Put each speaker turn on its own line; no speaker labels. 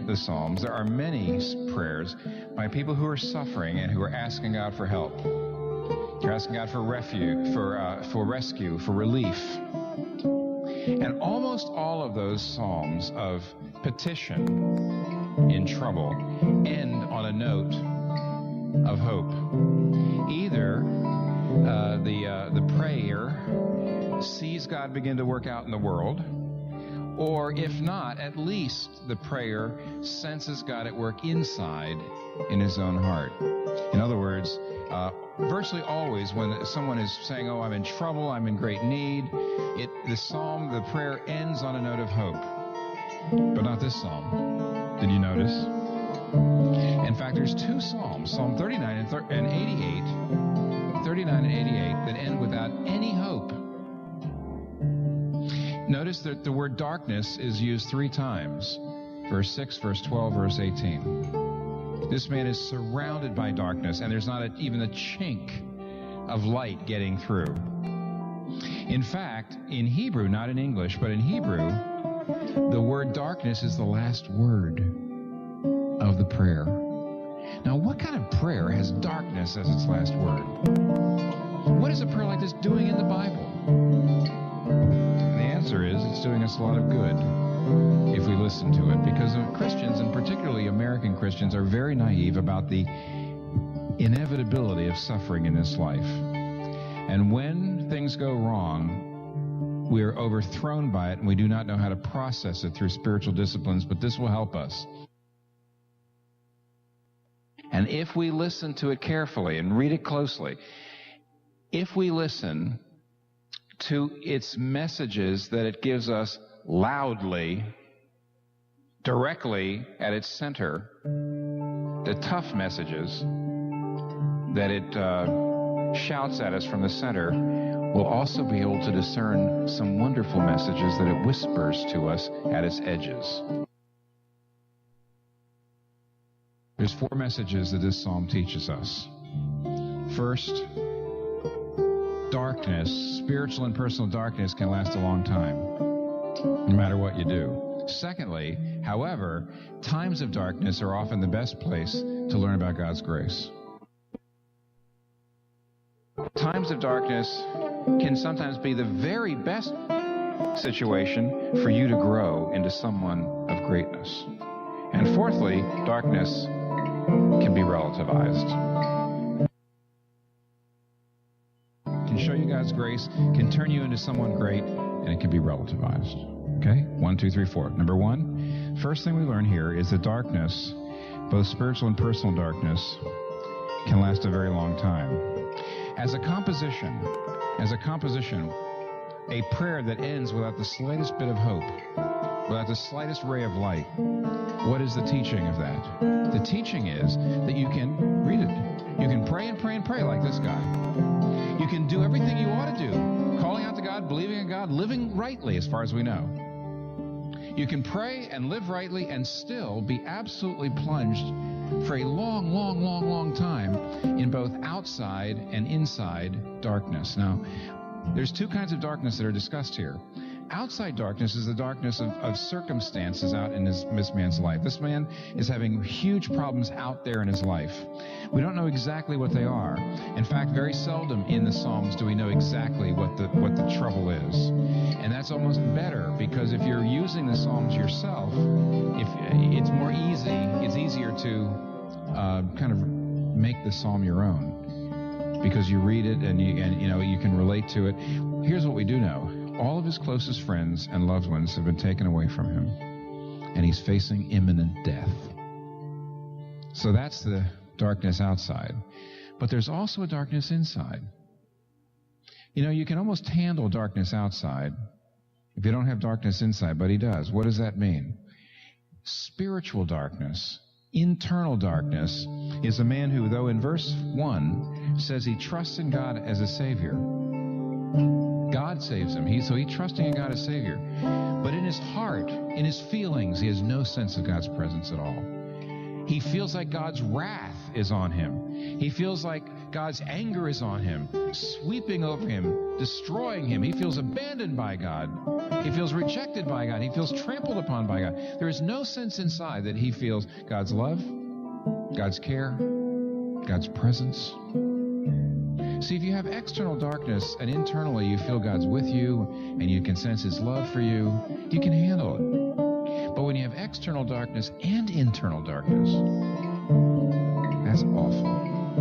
the Psalms, there are many prayers by people who are suffering and who are asking God for help. They're asking God for refuge, for rescue, for relief. And almost all of those Psalms of petition in trouble end on a note of hope. Either the prayer sees God begin to work out in the world, or if not, at least the prayer senses God at work inside in his own heart. In other words, virtually always when someone is saying, oh, I'm in trouble, I'm in great need, the prayer ends on a note of hope. But not this psalm. Did you notice? In fact, there's two psalms, Psalm 39 and 88, 39 and 88, that end without any hope. Notice that the word darkness is used 3 times. Verse 6, verse 12, verse 18. This man is surrounded by darkness, and there's not even a chink of light getting through. In fact, in Hebrew, not in English, but in Hebrew, the word darkness is the last word of the prayer. Now, what kind of prayer has darkness as its last word? What is a prayer like this doing in the Bible? And the answer is it's doing us a lot of good if we listen to it, because Christians, and particularly American Christians, are very naive about the inevitability of suffering in this life. And when things go wrong, we are overthrown by it, and we do not know how to process it through spiritual disciplines, but this will help us. And if we listen to it carefully and read it closely, if we listen to its messages that it gives us loudly, directly at its center, the tough messages that it shouts at us from the center, we'll also be able to discern some wonderful messages that it whispers to us at its edges. There's 4 messages that this psalm teaches us. First, darkness, spiritual and personal darkness, can last a long time, no matter what you do. Secondly, however, times of darkness are often the best place to learn about God's grace. Times of darkness can sometimes be the very best situation for you to grow into someone of greatness. And fourthly, darkness can be relativized. Can show you God's grace, can turn you into someone great, and it can be relativized. Okay? 1, 2, 3, 4. Number 1, first thing we learn here is that darkness, both spiritual and personal darkness, can last a very long time. As a composition, a prayer that ends without the slightest bit of hope, without the slightest ray of light, what is the teaching of that? The teaching is that you can read it. You can pray and pray and pray like this guy. You can do everything you ought to do, calling out to God, believing in God, living rightly as far as we know. You can pray and live rightly and still be absolutely plunged for a long, long, long, long time in both outside and inside darkness. Now, there's 2 kinds of darkness that are discussed here. Outside darkness is the darkness of circumstances out in this man's life. This man is having huge problems out there in his life. We don't know exactly what they are. In fact, very seldom in the Psalms do we know exactly what the trouble is. And that's almost better, because if you're using the Psalms yourself, if it's more easy, it's easier to kind of make the Psalm your own, because you read it and you can relate to it. Here's what we do know. All of his closest friends and loved ones have been taken away from him, and he's facing imminent death. So that's the darkness outside. But there's also a darkness inside. You can almost handle darkness outside if you don't have darkness inside, but he does. What does that mean? Spiritual darkness, internal darkness, is a man who, though in verse 1 says he trusts in God as a Savior, God saves him. So he's trusting in God as Savior. But in his heart, in his feelings, he has no sense of God's presence at all. He feels like God's wrath is on him. He feels like God's anger is on him, sweeping over him, destroying him. He feels abandoned by God. He feels rejected by God. He feels trampled upon by God. There is no sense inside that he feels God's love, God's care, God's presence. See, if you have external darkness and internally you feel God's with you and you can sense his love for you, you can handle it. But when you have external darkness and internal darkness, that's awful.